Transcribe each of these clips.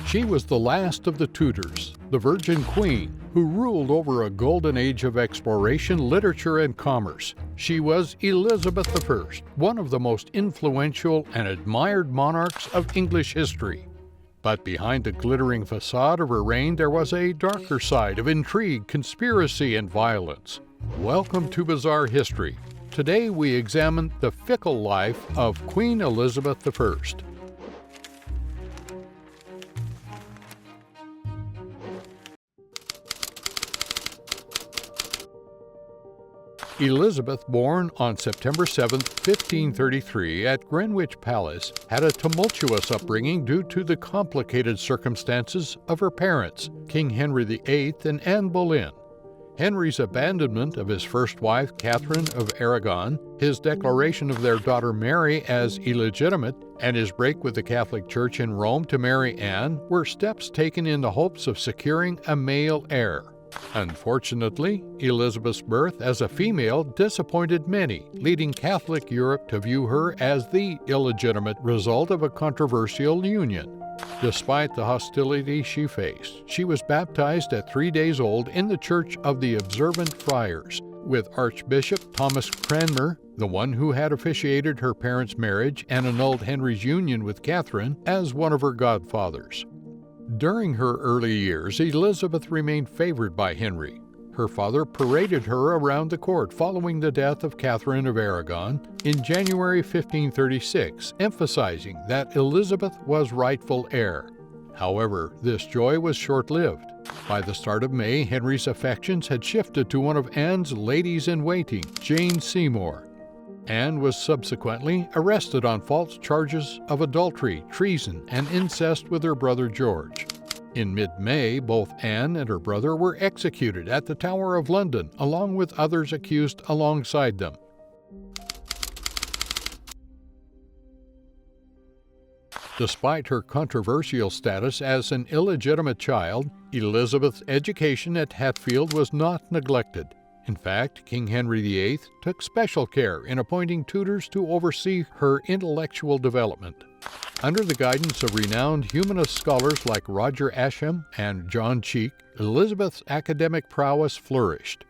She was the last of the Tudors, the Virgin Queen, who ruled over a golden age of exploration, literature, and commerce. She was Elizabeth I, one of the most influential and admired monarchs of English history. But behind the glittering facade of her reign, there was a darker side of intrigue, conspiracy, and violence. Welcome to Bizarre History. Today we examine the fickle life of Queen Elizabeth I. Elizabeth, born on September 7, 1533, at Greenwich Palace, had a tumultuous upbringing due to the complicated circumstances of her parents, King Henry VIII and Anne Boleyn. Henry's abandonment of his first wife, Catherine of Aragon, his declaration of their daughter Mary as illegitimate, and his break with the Catholic Church in Rome to marry Anne were steps taken in the hopes of securing a male heir. Unfortunately, Elizabeth's birth as a female disappointed many, leading Catholic Europe to view her as the illegitimate result of a controversial union. Despite the hostility she faced, she was baptized at 3 days old in the Church of the Observant Friars, with Archbishop Thomas Cranmer, the one who had officiated her parents' marriage and annulled Henry's union with Catherine, as one of her godfathers. During her early years, Elizabeth remained favored by Henry. Her father paraded her around the court following the death of Catherine of Aragon in January 1536, emphasizing that Elizabeth was rightful heir. However, this joy was short-lived. By the start of May, Henry's affections had shifted to one of Anne's ladies-in-waiting, Jane Seymour. Anne was subsequently arrested on false charges of adultery, treason, and incest with her brother George. In mid-May, both Anne and her brother were executed at the Tower of London, along with others accused alongside them. Despite her controversial status as an illegitimate child, Elizabeth's education at Hatfield was not neglected. In fact, King Henry VIII took special care in appointing tutors to oversee her intellectual development. Under the guidance of renowned humanist scholars like Roger Ascham and John Cheek, Elizabeth's academic prowess flourished.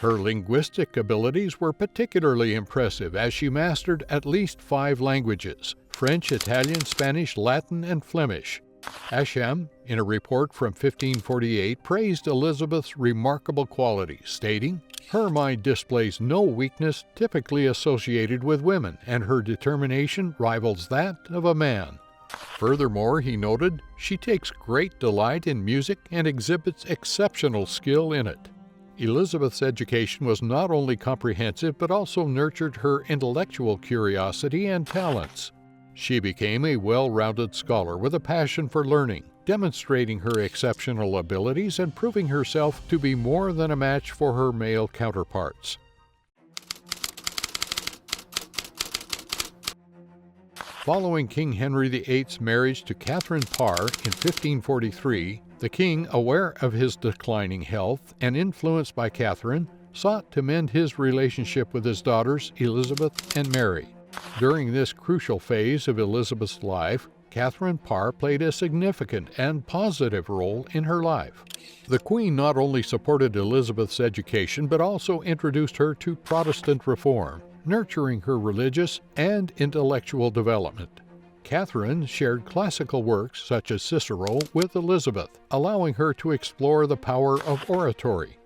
Her linguistic abilities were particularly impressive as she mastered at least 5 languages: French, Italian, Spanish, Latin, and Flemish. Ascham, in a report from 1548, praised Elizabeth's remarkable qualities, stating, "Her mind displays no weakness typically associated with women, and her determination rivals that of a man." Furthermore, he noted, "She takes great delight in music and exhibits exceptional skill in it." Elizabeth's education was not only comprehensive but also nurtured her intellectual curiosity and talents. She became a well-rounded scholar with a passion for learning, demonstrating her exceptional abilities and proving herself to be more than a match for her male counterparts. Following King Henry VIII's marriage to Catherine Parr in 1543, the king, aware of his declining health and influenced by Catherine, sought to mend his relationship with his daughters Elizabeth and Mary. During this crucial phase of Elizabeth's life, Catherine Parr played a significant and positive role in her life. The Queen not only supported Elizabeth's education but also introduced her to Protestant reform, nurturing her religious and intellectual development. Catherine shared classical works such as Cicero with Elizabeth, allowing her to explore the power of oratory.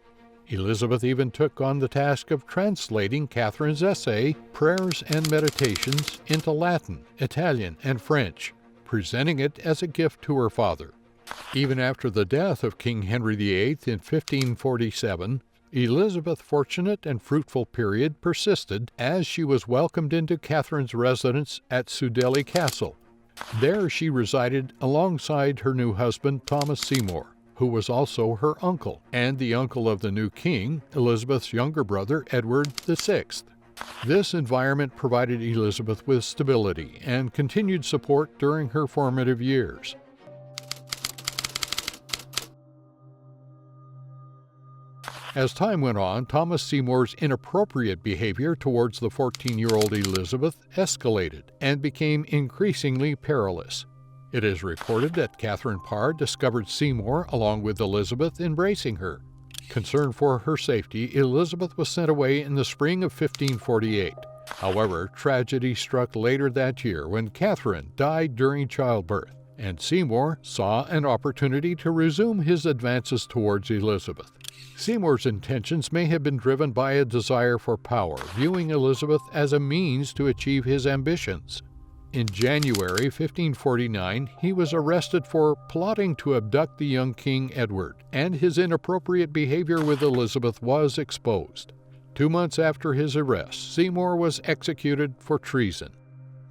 Elizabeth even took on the task of translating Catherine's essay, Prayers and Meditations, into Latin, Italian, and French, presenting it as a gift to her father. Even after the death of King Henry VIII in 1547, Elizabeth's fortunate and fruitful period persisted as she was welcomed into Catherine's residence at Sudeley Castle. There she resided alongside her new husband, Thomas Seymour, who was also her uncle, and the uncle of the new king, Elizabeth's younger brother, Edward VI. This environment provided Elizabeth with stability and continued support during her formative years. As time went on, Thomas Seymour's inappropriate behavior towards the 14-year-old Elizabeth escalated and became increasingly perilous. It is reported that Catherine Parr discovered Seymour along with Elizabeth embracing her. Concerned for her safety, Elizabeth was sent away in the spring of 1548. However, tragedy struck later that year when Catherine died during childbirth, and Seymour saw an opportunity to resume his advances towards Elizabeth. Seymour's intentions may have been driven by a desire for power, viewing Elizabeth as a means to achieve his ambitions. In January 1549, he was arrested for plotting to abduct the young King Edward, and his inappropriate behavior with Elizabeth was exposed. 2 months after his arrest, Seymour was executed for treason.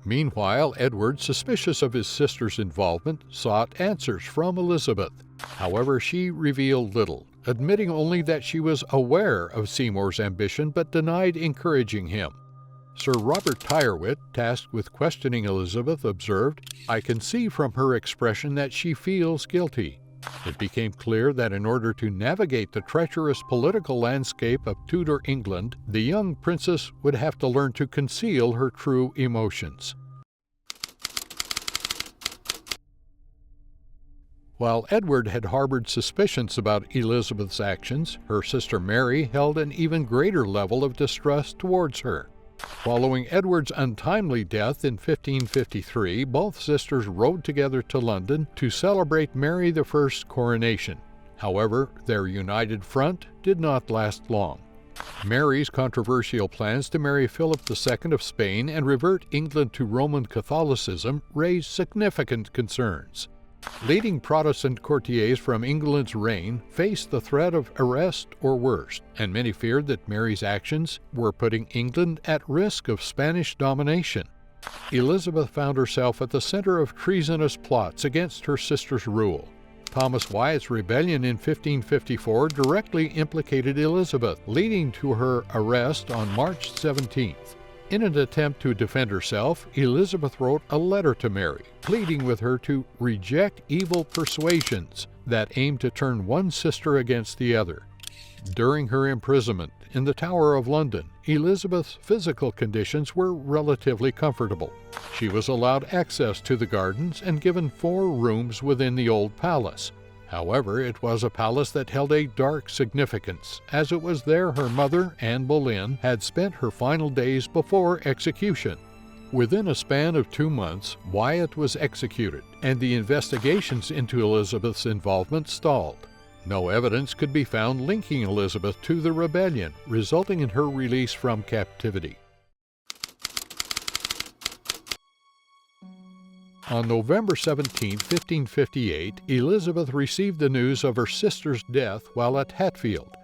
Meanwhile, Edward, suspicious of his sister's involvement, sought answers from Elizabeth. However, she revealed little, admitting only that she was aware of Seymour's ambition but denied encouraging him. Sir Robert Tyrwhitt, tasked with questioning Elizabeth, observed, "I can see from her expression that she feels guilty." It became clear that in order to navigate the treacherous political landscape of Tudor England, the young princess would have to learn to conceal her true emotions. While Edward had harbored suspicions about Elizabeth's actions, her sister Mary held an even greater level of distrust towards her. Following Edward's untimely death in 1553, both sisters rode together to London to celebrate Mary I's coronation. However, their united front did not last long. Mary's controversial plans to marry Philip II of Spain and revert England to Roman Catholicism raised significant concerns. Leading Protestant courtiers from England's reign faced the threat of arrest or worse, and many feared that Mary's actions were putting England at risk of Spanish domination. Elizabeth found herself at the center of treasonous plots against her sister's rule. Thomas Wyatt's rebellion in 1554 directly implicated Elizabeth, leading to her arrest on March 17th. In an attempt to defend herself, Elizabeth wrote a letter to Mary, pleading with her to reject evil persuasions that aimed to turn one sister against the other. During her imprisonment in the Tower of London, Elizabeth's physical conditions were relatively comfortable. She was allowed access to the gardens and given 4 rooms within the old palace. However, it was a palace that held a dark significance, as it was there her mother, Anne Boleyn, had spent her final days before execution. Within a span of 2 months, Wyatt was executed, and the investigations into Elizabeth's involvement stalled. No evidence could be found linking Elizabeth to the rebellion, resulting in her release from captivity. On November 17, 1558, Elizabeth received the news of her sister's death while at Hatfield.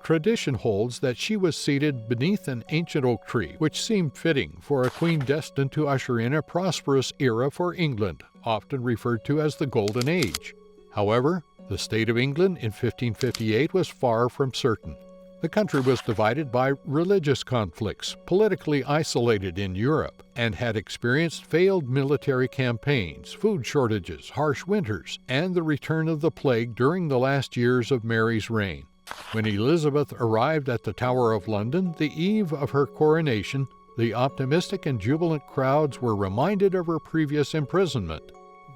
Tradition holds that she was seated beneath an ancient oak tree, which seemed fitting for a queen destined to usher in a prosperous era for England, often referred to as the Golden Age. However, the state of England in 1558 was far from certain. The country was divided by religious conflicts, politically isolated in Europe, and had experienced failed military campaigns, food shortages, harsh winters, and the return of the plague during the last years of Mary's reign. When Elizabeth arrived at the Tower of London, the eve of her coronation, the optimistic and jubilant crowds were reminded of her previous imprisonment.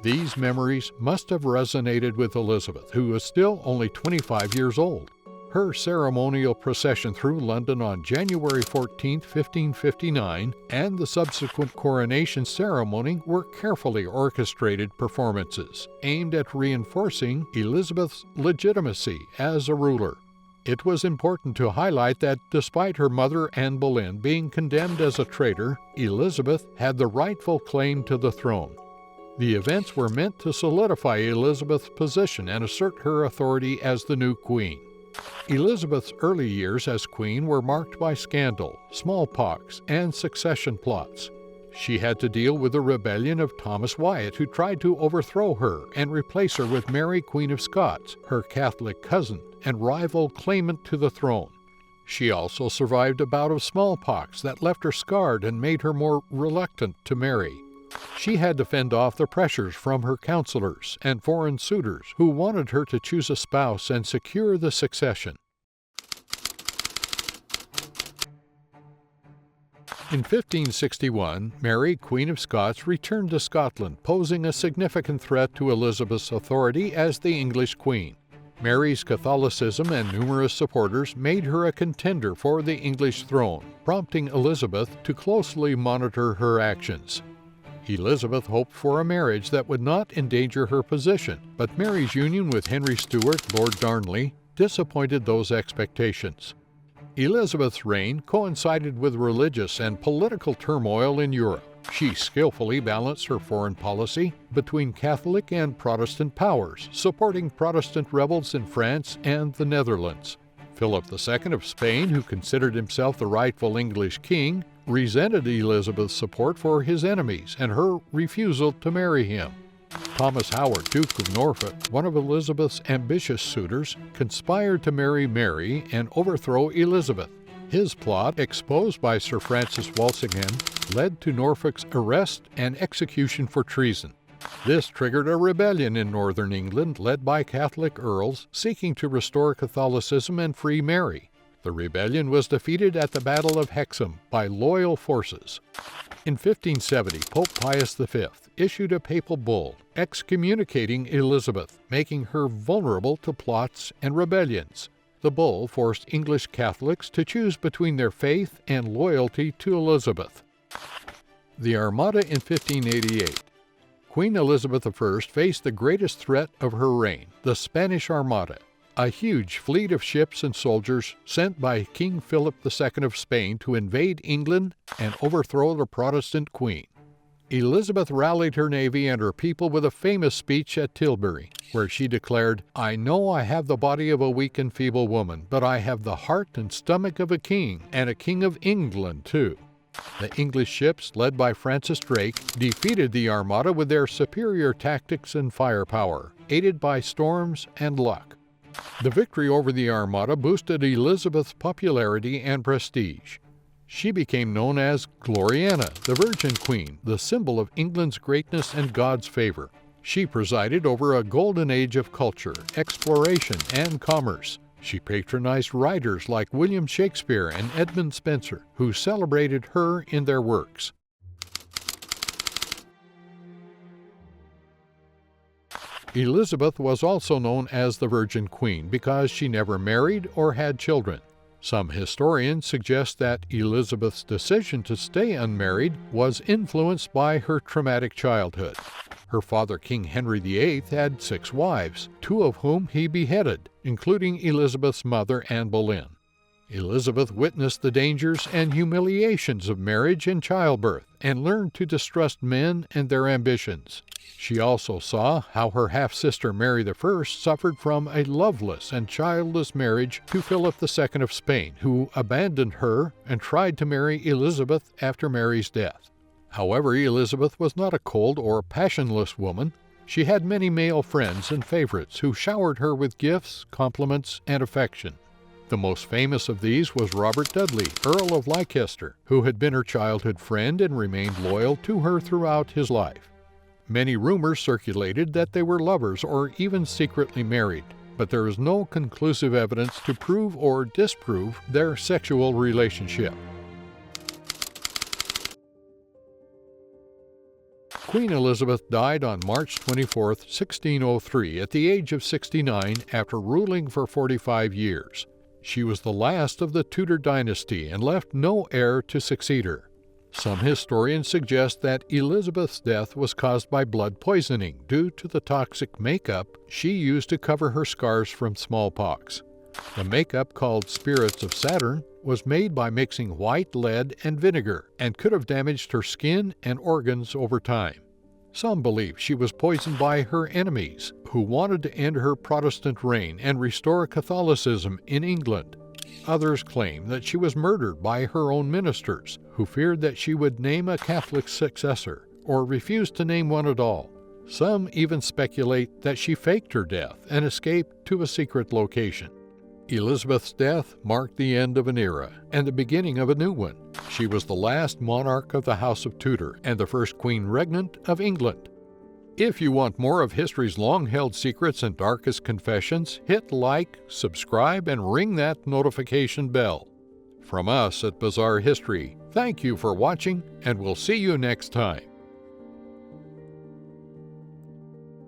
These memories must have resonated with Elizabeth, who was still only 25 years old. Her ceremonial procession through London on January 14, 1559, and the subsequent coronation ceremony were carefully orchestrated performances aimed at reinforcing Elizabeth's legitimacy as a ruler. It was important to highlight that despite her mother, Anne Boleyn, being condemned as a traitor, Elizabeth had the rightful claim to the throne. The events were meant to solidify Elizabeth's position and assert her authority as the new queen. Elizabeth's early years as queen were marked by scandal, smallpox, and succession plots. She had to deal with the rebellion of Thomas Wyatt, who tried to overthrow her and replace her with Mary, Queen of Scots, her Catholic cousin and rival claimant to the throne. She also survived a bout of smallpox that left her scarred and made her more reluctant to marry. She had to fend off the pressures from her counselors and foreign suitors who wanted her to choose a spouse and secure the succession. In 1561, Mary, Queen of Scots, returned to Scotland, posing a significant threat to Elizabeth's authority as the English Queen. Mary's Catholicism and numerous supporters made her a contender for the English throne, prompting Elizabeth to closely monitor her actions. Elizabeth hoped for a marriage that would not endanger her position, but Mary's union with Henry Stuart, Lord Darnley, disappointed those expectations. Elizabeth's reign coincided with religious and political turmoil in Europe. She skillfully balanced her foreign policy between Catholic and Protestant powers, supporting Protestant rebels in France and the Netherlands. Philip II of Spain, who considered himself the rightful English king, resented Elizabeth's support for his enemies and her refusal to marry him. Thomas Howard, Duke of Norfolk, one of Elizabeth's ambitious suitors, conspired to marry Mary and overthrow Elizabeth. His plot, exposed by Sir Francis Walsingham, led to Norfolk's arrest and execution for treason. This triggered a rebellion in northern England led by Catholic earls seeking to restore Catholicism and free Mary. The rebellion was defeated at the Battle of Hexham by loyal forces. In 1570, Pope Pius V issued a papal bull excommunicating Elizabeth, making her vulnerable to plots and rebellions. The bull forced English Catholics to choose between their faith and loyalty to Elizabeth. The Armada in 1588. Queen Elizabeth I faced the greatest threat of her reign, the Spanish Armada, a huge fleet of ships and soldiers sent by King Philip II of Spain to invade England and overthrow the Protestant queen. Elizabeth rallied her navy and her people with a famous speech at Tilbury, where she declared, "I know I have the body of a weak and feeble woman, but I have the heart and stomach of a king, and a king of England, too." The English ships, led by Francis Drake, defeated the Armada with their superior tactics and firepower, aided by storms and luck. The victory over the Armada boosted Elizabeth's popularity and prestige. She became known as Gloriana, the Virgin Queen, the symbol of England's greatness and God's favor. She presided over a golden age of culture, exploration, and commerce. She patronized writers like William Shakespeare and Edmund Spenser, who celebrated her in their works. Elizabeth was also known as the Virgin Queen because she never married or had children. Some historians suggest that Elizabeth's decision to stay unmarried was influenced by her traumatic childhood. Her father, King Henry VIII, had 6 wives, 2 of whom he beheaded, including Elizabeth's mother, Anne Boleyn. Elizabeth witnessed the dangers and humiliations of marriage and childbirth and learned to distrust men and their ambitions. She also saw how her half-sister Mary I suffered from a loveless and childless marriage to Philip II of Spain, who abandoned her and tried to marry Elizabeth after Mary's death. However, Elizabeth was not a cold or passionless woman. She had many male friends and favorites who showered her with gifts, compliments, and affection. The most famous of these was Robert Dudley, Earl of Leicester, who had been her childhood friend and remained loyal to her throughout his life. Many rumors circulated that they were lovers or even secretly married, but there is no conclusive evidence to prove or disprove their sexual relationship. Queen Elizabeth died on March 24, 1603, at the age of 69 after ruling for 45 years. She was the last of the Tudor dynasty and left no heir to succeed her. Some historians suggest that Elizabeth's death was caused by blood poisoning due to the toxic makeup she used to cover her scars from smallpox. The makeup, called Spirits of Saturn, was made by mixing white lead and vinegar and could have damaged her skin and organs over time. Some believe she was poisoned by her enemies, who wanted to end her Protestant reign and restore Catholicism in England. Others claim that she was murdered by her own ministers, who feared that she would name a Catholic successor, or refused to name one at all. Some even speculate that she faked her death and escaped to a secret location. Elizabeth's death marked the end of an era and the beginning of a new one. She was the last monarch of the House of Tudor and the first queen regnant of England. If you want more of history's long-held secrets and darkest confessions, hit like, subscribe, and ring that notification bell. From us at Bizarre History, Thank you for watching, and we'll see you next time.